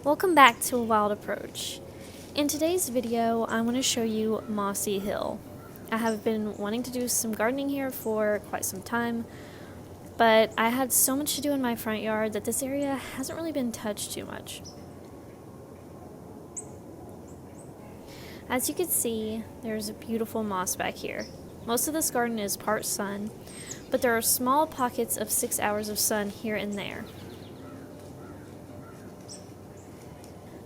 Welcome back to A Wild Approach. In today's video, I want to show you Mossy Hill. I have been wanting to do some gardening here for quite some time, but I had so much to do in my front yard that this area hasn't really been touched too much. As you can see, there's a beautiful moss back here. Most of this garden is part sun, but there are small pockets of 6 hours of sun here and there.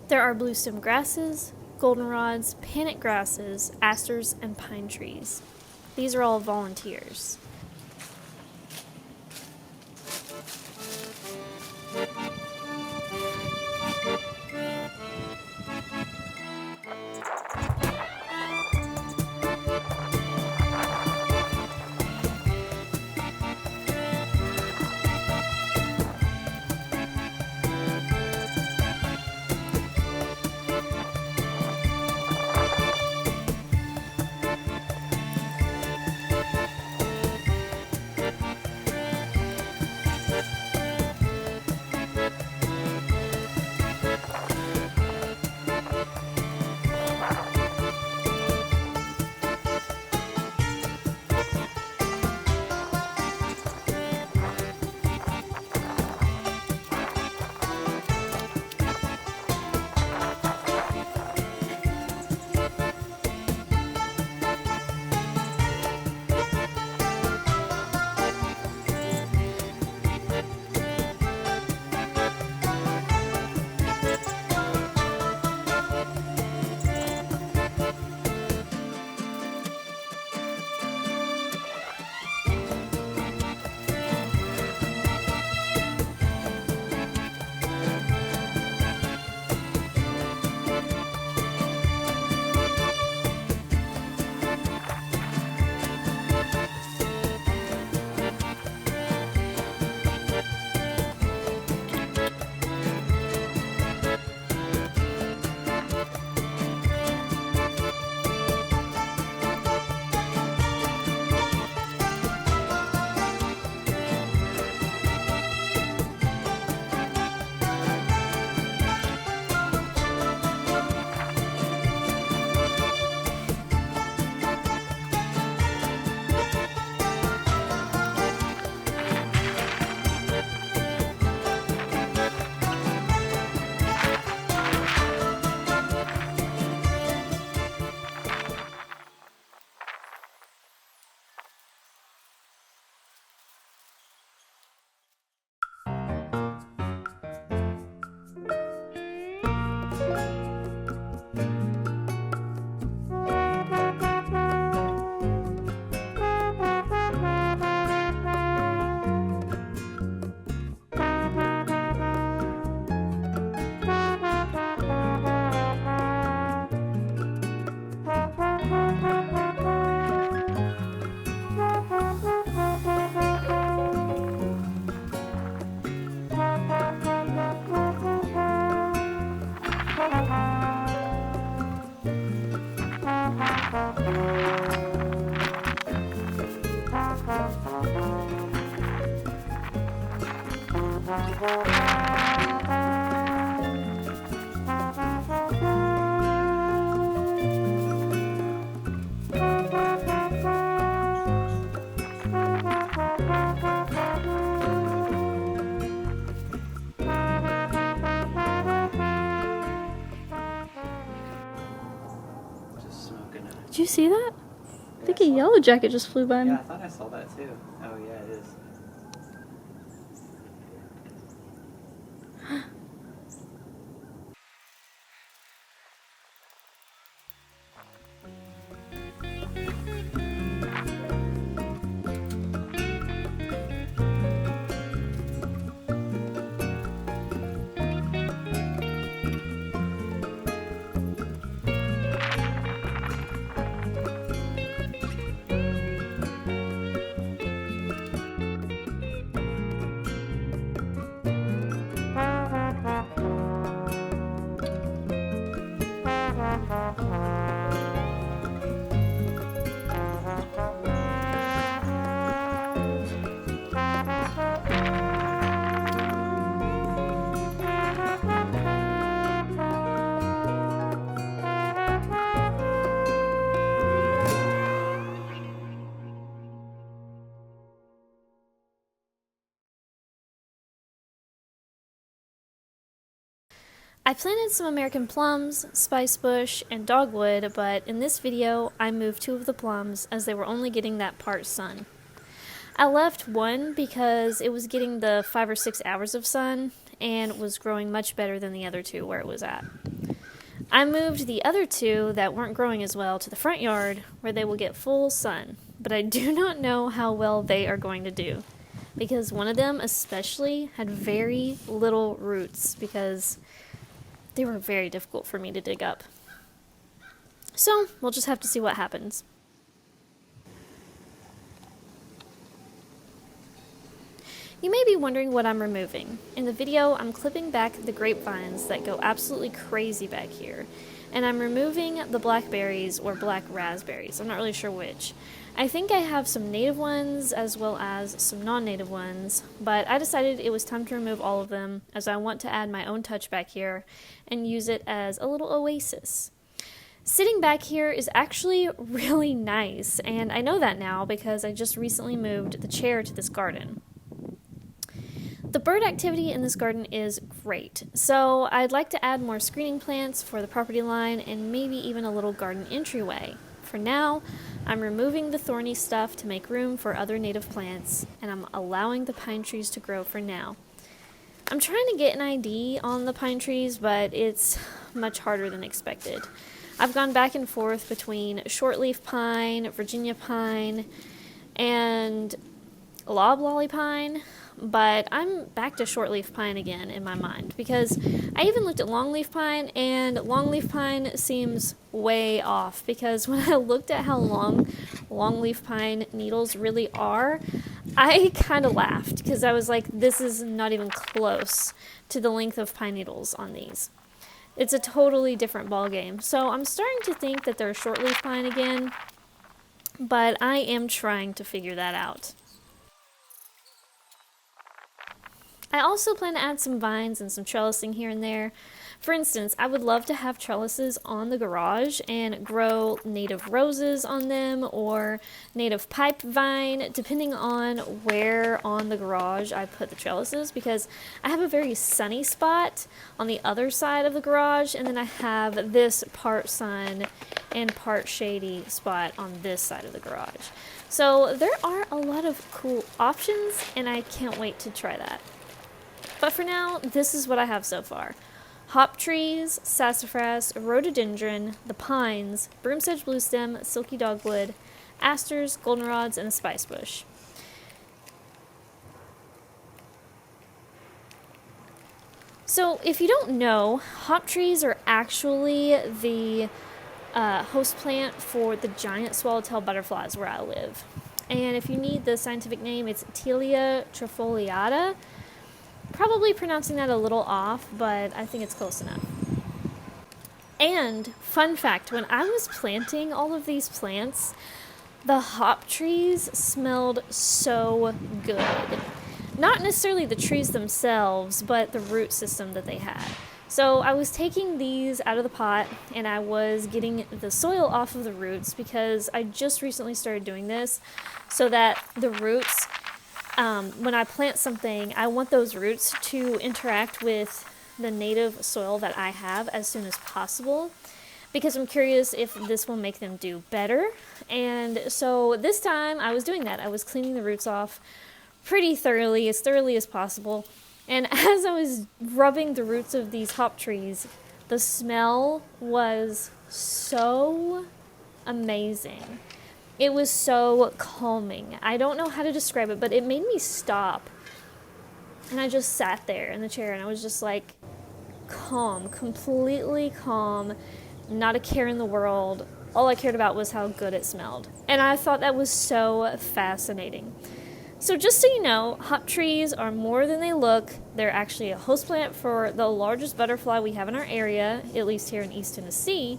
There are bluestem grasses, goldenrods, panic grasses, asters, and pine trees. These are all volunteers. Did you see that? I think a yellow jacket just flew by me. Yeah, I thought I saw that too. Oh yeah, it is. I planted some American plums, spice bush, and dogwood, but in this video I moved 2 of the plums as they were only getting that part sun. I left one because it was getting the 5 or 6 hours of sun and was growing much better than the other 2 where it was at. I moved the other 2 that weren't growing as well to the front yard where they will get full sun, but I do not know how well they are going to do, because one of them especially had very little roots because they were very difficult for me to dig up. So we'll just have to see what happens. You may be wondering what I'm removing. In the video, I'm clipping back the grapevines that go absolutely crazy back here, and I'm removing the blackberries or black raspberries. I'm not really sure which. I think I have some native ones as well as some non-native ones, but I decided it was time to remove all of them as I want to add my own touch back here and use it as a little oasis. Sitting back here is actually really nice, and I know that now because I just recently moved the chair to this garden. The bird activity in this garden is great, so I'd like to add more screening plants for the property line and maybe even a little garden entryway. For now, I'm removing the thorny stuff to make room for other native plants, and I'm allowing the pine trees to grow for now. I'm trying to get an ID on the pine trees, but it's much harder than expected. I've gone back and forth between shortleaf pine, Virginia pine, and loblolly pine, but I'm back to shortleaf pine again in my mind because I even looked at longleaf pine, and longleaf pine seems way off because when I looked at how long longleaf pine needles really are, I kind of laughed because I was like, this is not even close to the length of pine needles on these. It's a totally different ball game. So I'm starting to think that they're shortleaf pine again, but I am trying to figure that out. I also plan to add some vines and some trellising here and there. For instance, I would love to have trellises on the garage and grow native roses on them or native pipe vine, depending on where on the garage I put the trellises, because I have a very sunny spot on the other side of the garage, and then I have this part sun and part shady spot on this side of the garage. So there are a lot of cool options, and I can't wait to try that. But for now, this is what I have so far. Hop trees, sassafras, rhododendron, the pines, broomsedge bluestem, silky dogwood, asters, goldenrods, and a spice bush. So if you don't know, hop trees are actually the host plant for the giant swallowtail butterflies where I live. And if you need the scientific name, it's Tilia trifoliata. Probably pronouncing that a little off, but I think it's close enough. And, fun fact, when I was planting all of these plants, the hop trees smelled so good. Not necessarily the trees themselves, but the root system that they had. So I was taking these out of the pot, and I was getting the soil off of the roots because I just recently started doing this so that the roots, when I plant something, I want those roots to interact with the native soil that I have as soon as possible, because I'm curious if this will make them do better. And so this time I was doing that. I was cleaning the roots off pretty thoroughly as possible. And as I was rubbing the roots of these hop trees, the smell was so amazing. It was so calming. I don't know how to describe it, but it made me stop. And I just sat there in the chair and I was just like calm, completely calm, not a care in the world. All I cared about was how good it smelled. And I thought that was so fascinating. So just so you know, hop trees are more than they look. They're actually a host plant for the largest butterfly we have in our area, at least here in East Tennessee,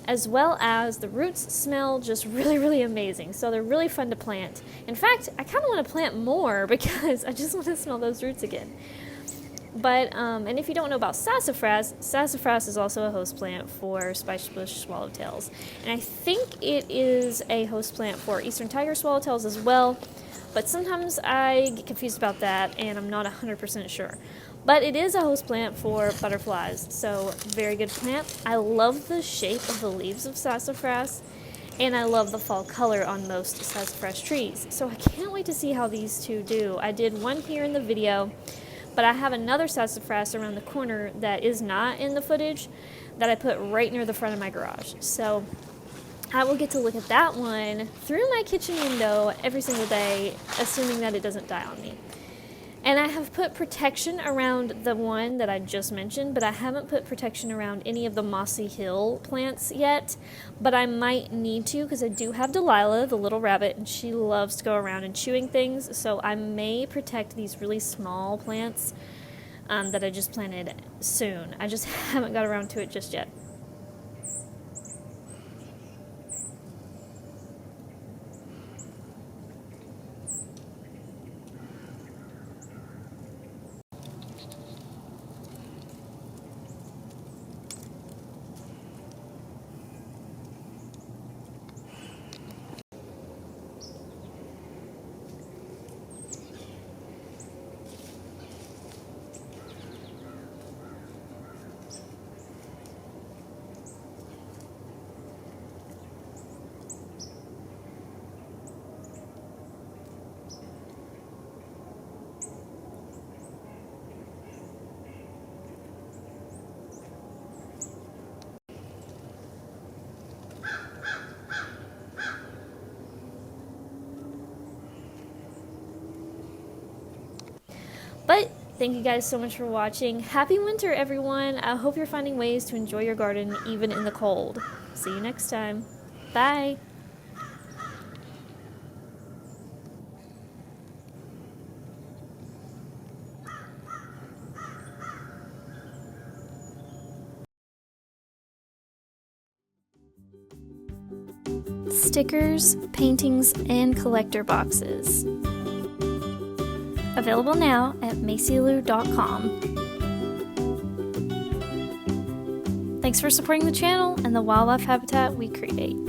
as well as the roots smell just really, really amazing. So they're really fun to plant. In fact, I kind of want to plant more because I just want to smell those roots again. But, and if you don't know about sassafras, sassafras is also a host plant for spice bush swallowtails. And I think it is a host plant for eastern tiger swallowtails as well. But sometimes I get confused about that and I'm not 100% sure. But it is a host plant for butterflies, so very good plant. I love the shape of the leaves of sassafras, and I love the fall color on most sassafras trees. So I can't wait to see how these two do. I did one here in the video, but I have another sassafras around the corner that is not in the footage that I put right near the front of my garage. So I will get to look at that one through my kitchen window every single day, assuming that it doesn't die on me. And I have put protection around the one that I just mentioned, but I haven't put protection around any of the Mossy Hill plants yet. But I might need to, because I do have Delilah, the little rabbit, and she loves to go around and chewing things. So I may protect these really small plants that I just planted soon. I just haven't got around to it just yet. But thank you guys so much for watching. Happy winter, everyone. I hope you're finding ways to enjoy your garden even in the cold. See you next time. Bye. Stickers, paintings, and collector boxes. Available now at macylu.com. Thanks for supporting the channel and the wildlife habitat we create.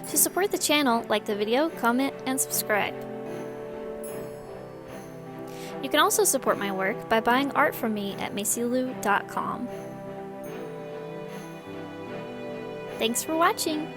To support the channel, like the video, comment, and subscribe. You can also support my work by buying art from me at macylu.com. Thanks for watching!